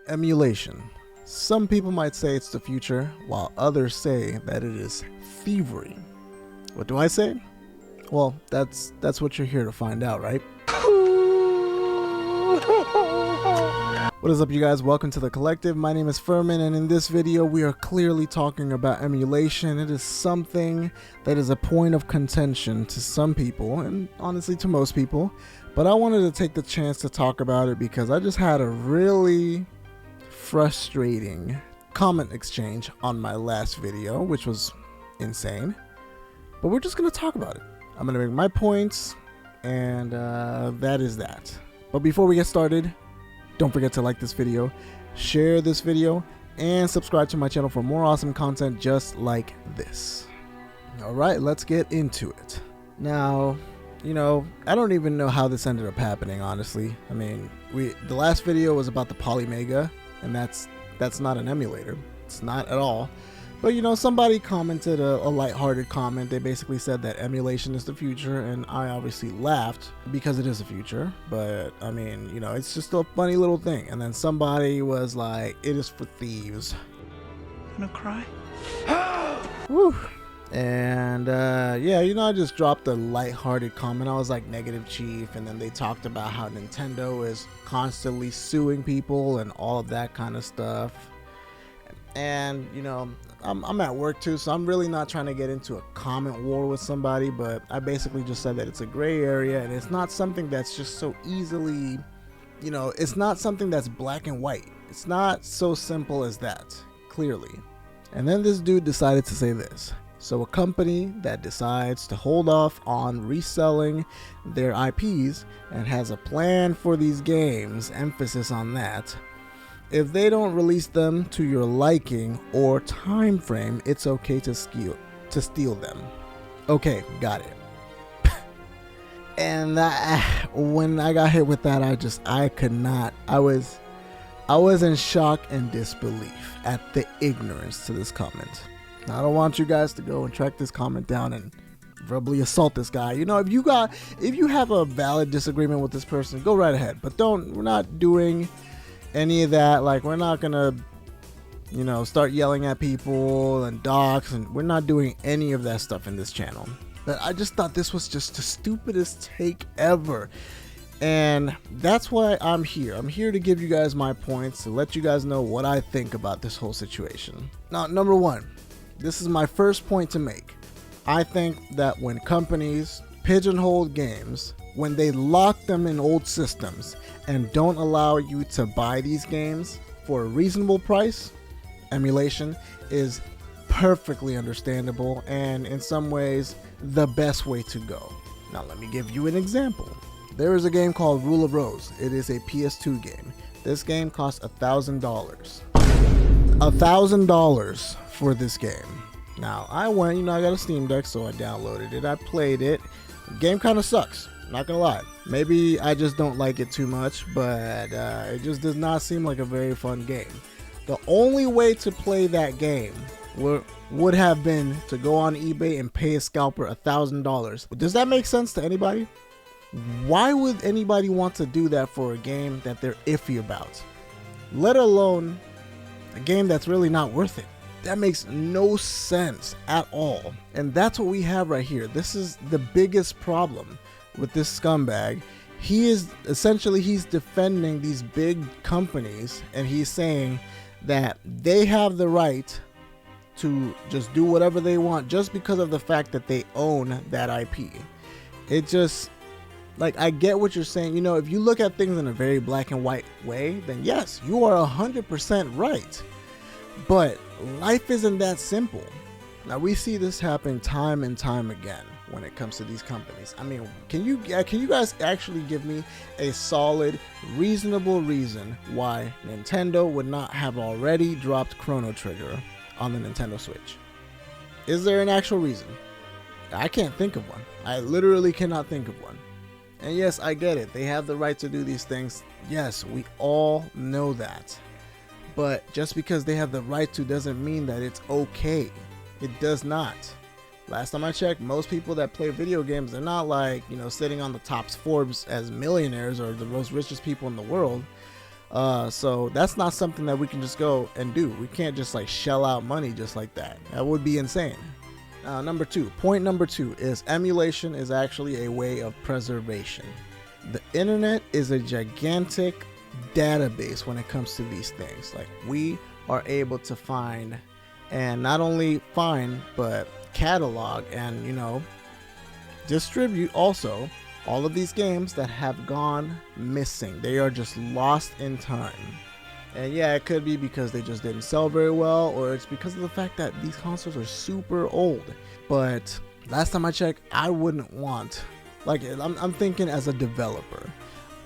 Emulation. Some people might say it's the future, while others say that it is thievery. What do I say? Well, that's what you're here to find out, right? What is up, you guys? Welcome to the collective. My name is Furman, and in this video we are clearly talking about emulation. It is something that is a point of contention to some people, and honestly to most people, but I wanted to take the chance to talk about it because I just had a really frustrating comment exchange on my last video, which was insane, but we're just going to talk about it. I'm going to make my points, and that is that. But before we get started, don't forget to like this video, share this video, and subscribe to my channel for more awesome content just like this. Alright, let's get into it. Now, you know, I don't even know how this ended up happening, honestly. I mean, the last video was about the Polymega, and that's not an emulator. It's not at all. But you know, somebody commented a lighthearted comment. They basically said that emulation is the future, and I obviously laughed because it is the future. But I mean, you know, it's just a funny little thing. And then somebody was like, "It is for thieves." I'm gonna cry. Woo. And yeah, you know, I just dropped a lighthearted comment. I was like, "Negative Chief," and then they talked about how Nintendo is constantly suing people and all of that kind of stuff. And you know, I'm at work too, so I'm really not trying to get into a comment war with somebody, but I basically just said that it's a gray area, and it's not something that's just so easily, you know, it's not something that's black and white. It's not so simple as that, clearly. And then this dude decided to say this. So a company that decides to hold off on reselling their IPs and has a plan for these games, emphasis on that, if they don't release them to your liking or time frame, it's okay to steal them. Okay, got it. And when I got hit with that, I could not. I was in shock and disbelief at the ignorance to this comment. Now, I don't want you guys to go and track this comment down and verbally assault this guy. You know, if you have a valid disagreement with this person, go right ahead. But we're not doing any of that. Like, we're not gonna, you know, start yelling at people and docs, and we're not doing any of that stuff in this channel. But I just thought this was just the stupidest take ever, and that's why I'm here. I'm here to give you guys my points, to let you guys know what I think about this whole situation. Now, number one, this is my first point to make. I think that when companies pigeonhole games, when they lock them in old systems and don't allow you to buy these games for a reasonable price, emulation is perfectly understandable and in some ways the best way to go. Now let me give you an example. There is a game called Rule of Rose. It is a PS2 game. This game costs $1,000. $1,000 for this game. Now I went, you know, I got a Steam Deck, so I downloaded it. I played it. The game kind of sucks. Not gonna lie, maybe I just don't like it too much, but it just does not seem like a very fun game. The only way to play that game would have been to go on eBay and pay a scalper $1,000. Does that make sense to anybody? Why would anybody want to do that for a game that they're iffy about, let alone a game that's really not worth it? That makes no sense at all. And that's what we have right here. This is the biggest problem with this scumbag. He's defending these big companies, and he's saying that they have the right to just do whatever they want just because of the fact that they own that IP. It just, like, I get what you're saying. You know, if you look at things in a very black and white way, then yes, you are 100% right. But life isn't that simple. Now we see this happen time and time again when it comes to these companies. I mean, can you guys actually give me a solid, reasonable reason why Nintendo would not have already dropped Chrono Trigger on the Nintendo Switch? Is there an actual reason? I can't think of one. I literally cannot think of one. And yes, I get it. They have the right to do these things. Yes, we all know that. But just because they have the right to doesn't mean that it's okay. It does not. Last time I checked, most people that play video games, they're not like, you know, sitting on the top Forbes as millionaires or the most richest people in the world. So that's not something that we can just go and do. We can't just like shell out money just like that. That would be insane. Point number two is emulation is actually a way of preservation. The internet is a gigantic database when it comes to these things. Like, we are able to find, and not only find, but catalog and, you know, distribute also all of these games that have gone missing. They are just lost in time. And yeah, it could be because they just didn't sell very well, or it's because of the fact that these consoles are super old. But last time I checked, I wouldn't want, like, I'm thinking as a developer,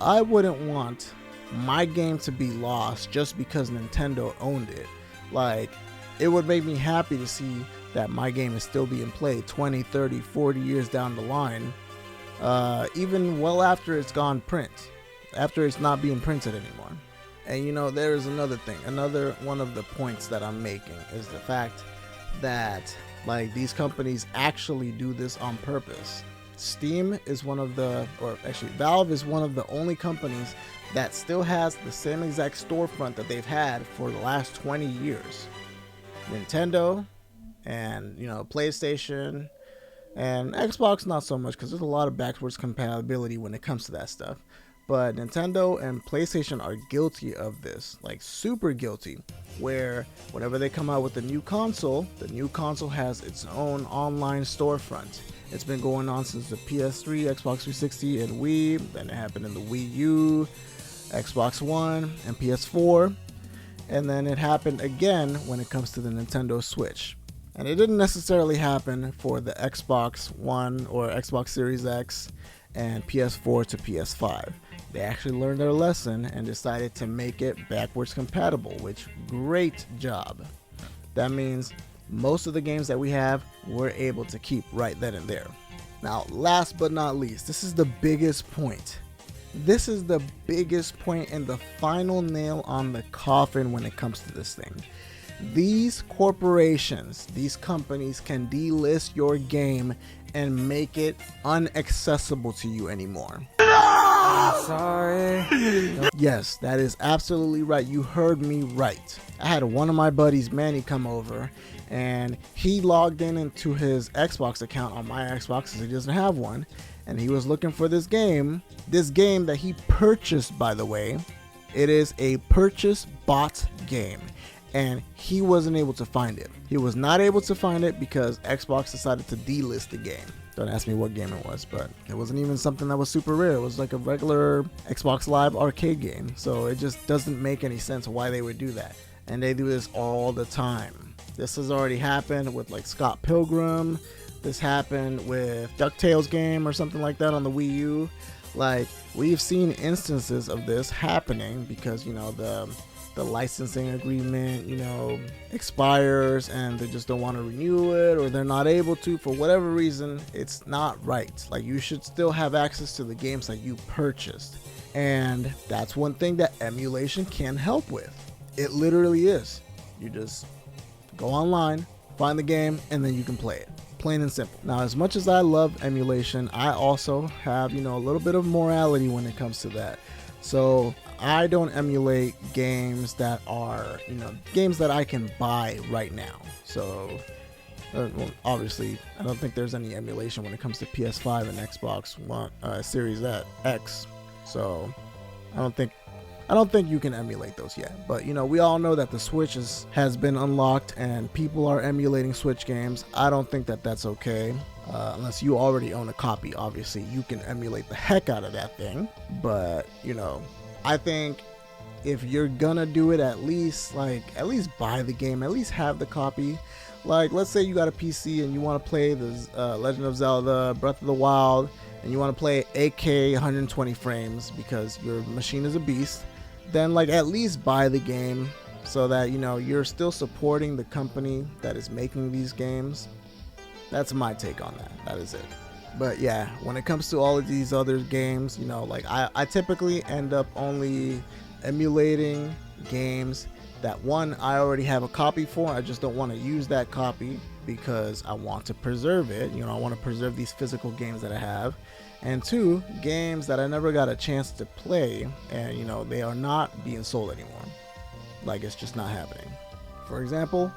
I wouldn't want my game to be lost just because Nintendo owned it. Like, it would make me happy to see that my game is still being played 20, 30, 40 years down the line, even well after it's gone print, after it's not being printed anymore. And you know, there is another thing, another one of the points that I'm making is the fact that, like, these companies actually do this on purpose. Steam is one of the, or actually Valve is one of the only companies that still has the same exact storefront that they've had for the last 20 years. Nintendo and, you know, PlayStation and Xbox, not so much, because there's a lot of backwards compatibility when it comes to that stuff. But Nintendo and PlayStation are guilty of this, like super guilty, where whenever they come out with a new console, the new console has its own online storefront. It's been going on since the PS3, Xbox 360, and Wii. Then it happened in the Wii U, Xbox One, and PS4. And then it happened again when it comes to the Nintendo Switch. And it didn't necessarily happen for the Xbox One or Xbox Series X and PS4 to PS5. They actually learned their lesson and decided to make it backwards compatible, which, great job. That means most of the games that we have, we're able to keep right then and there. Now, last but not least, this is the biggest point. This is the biggest point and the final nail on the coffin when it comes to this thing. These corporations, these companies can delist your game and make it unaccessible to you anymore. I'm sorry. Yes, that is absolutely right. You heard me right. I had one of my buddies, Manny, come over, and he logged into his Xbox account on my Xbox because he doesn't have one, and he was looking for this game that he purchased, by the way. It is a purchase bot game, and he wasn't able to find it. He was not able to find it because Xbox decided to delist the game. Don't ask me what game it was, but it wasn't even something that was super rare. It was like a regular Xbox Live arcade game. So it just doesn't make any sense why they would do that. And they do this all the time. This has already happened with like Scott Pilgrim. This happened with DuckTales game or something like that on the Wii U. Like, we've seen instances of this happening because, you know, the licensing agreement, you know, expires and they just don't want to renew it, or they're not able to for whatever reason. It's not right. Like, you should still have access to the games that you purchased. And that's one thing that emulation can help with. It literally is. You just go online, find the game, and then you can play it. Plain and simple. Now, as much as I love emulation, I also have, you know, a little bit of morality when it comes to that. So I don't emulate games that are, you know, games that I can buy right now. So well, obviously, I don't think there's any emulation when it comes to PS5 and Xbox One, Series X. So I don't think you can emulate those yet. But, you know, we all know that the Switch has been unlocked and people are emulating Switch games. I don't think that that's okay. Unless you already own a copy, obviously you can emulate the heck out of that thing. But, you know, I think if you're gonna do it, at least buy the game, at least have the copy. Like, let's say you got a PC and you want to play the Legend of Zelda Breath of the Wild, and you want to play 8K 120 frames because your machine is a beast. Then, like, at least buy the game so that, you know, you're still supporting the company that is making these games. That's my take on that. That is it. But yeah, when it comes to all of these other games, you know, like I typically end up only emulating games that, one, I already have a copy for. I just don't want to use that copy because I want to preserve it. You know, I want to preserve these physical games that I have. And 2, games that I never got a chance to play, and you know, they are not being sold anymore. Like, it's just not happening. For example,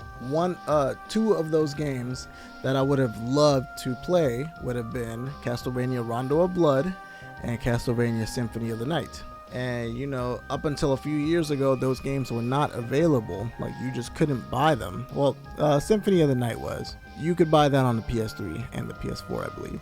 2 of those games that I would have loved to play would have been Castlevania Rondo of Blood and Castlevania Symphony of the Night. And you know, up until a few years ago, those games were not available. Like, you just couldn't buy them. Well, Symphony of the Night was. You could buy that on the PS3 and the PS4, I believe.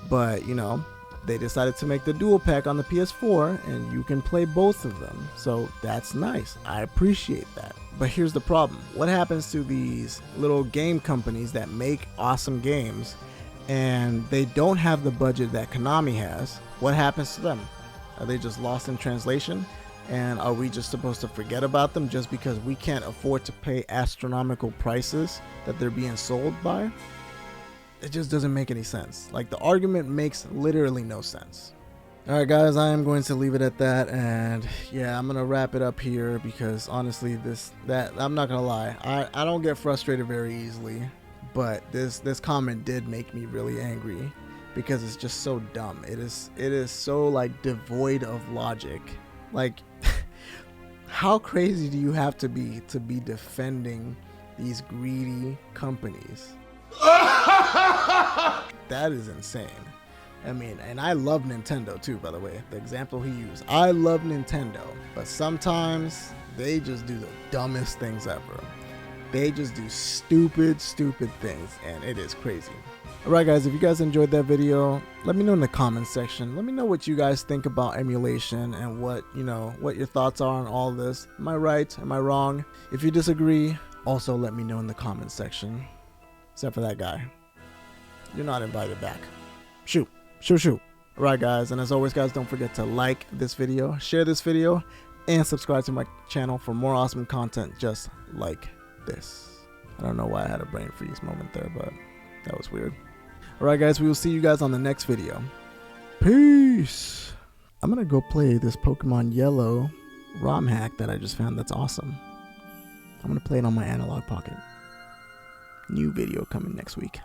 But, you know, they decided to make the dual pack on the PS4, and you can play both of them. So that's nice. I appreciate that. But here's the problem. What happens to these little game companies that make awesome games and they don't have the budget that Konami has? What happens to them? Are they just lost in translation? And are we just supposed to forget about them just because we can't afford to pay astronomical prices that they're being sold by? It just doesn't make any sense. Like, the argument makes literally no sense. Alright guys, I am going to leave it at that, and yeah, I'm gonna wrap it up here because honestly I'm not gonna lie, I don't get frustrated very easily, but this comment did make me really angry because it's just so dumb. It is so like devoid of logic. Like, how crazy do you have to be defending these greedy companies? That is insane. I mean, and I love Nintendo too, by the way. The example he used. I love Nintendo, but sometimes they just do the dumbest things ever. They just do stupid things, and it is crazy. Alright guys, if you guys enjoyed that video, let me know in the comments section. Let me know what you guys think about emulation and what your thoughts are on all this. Am I right? Am I wrong? If you disagree, also let me know in the comments section. Except for that guy. You're not invited back. Shoot. Alright guys, and as always guys, don't forget to like this video, share this video, and subscribe to my channel for more awesome content just like this. I don't know why I had a brain freeze moment there, but that was weird. Alright guys, we will see you guys on the next video. Peace! I'm gonna go play this Pokemon Yellow ROM hack that I just found that's awesome. I'm gonna play it on my Analog Pocket. New video coming next week.